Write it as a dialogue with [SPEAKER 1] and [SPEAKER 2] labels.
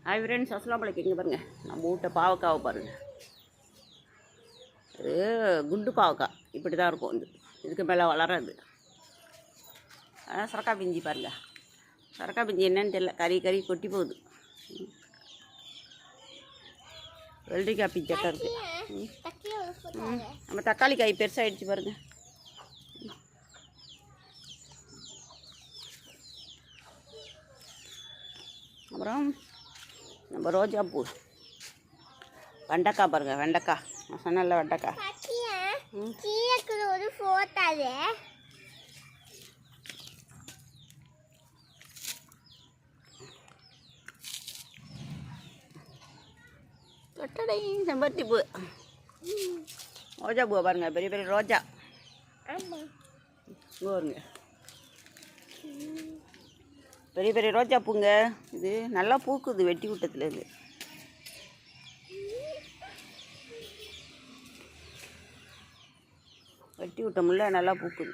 [SPEAKER 1] Hi friends, அஸ்ஸலாமு அலைக்கும். இங்கே பாருங்கள், நம்ம வீட்டை பாவக்காவை பாருங்கள். இது குண்டு பாவக்காய் இப்படி தான் இருக்கும். இதுக்கு மேலே வளராது. சரக்கா பிஞ்சி பாருங்கள். சரக்கா பிஞ்சி என்னன்னு தெரியல, கறி கொட்டி போகுது. வெள்ளரிக்காய் பிஞ்சட்டை இருக்குது. நம்ம தக்காளி காய் பெருசாகிடுச்சு பாருங்கள். அப்புறம் நம்ம ரோஜா பூ, வெண்டைக்காய் பாருங்கள். வெண்டைக்காய் நான் சொன்னல, வெண்டைக்காய்.
[SPEAKER 2] ஒரு ஃபோட்டாது
[SPEAKER 1] தொட்டடை செம்பருத்தி பூ, ரோஜா பூவை பாருங்கள். பெரிய பெரிய ரோஜா. பாருங்க, பெரிய பெரிய ரோஜா பூங்க. இது நல்லா பூக்குது வெட்டி விட்டத்துலேருந்து. வெட்டி விட்டோம்ல, நல்லா பூக்குது.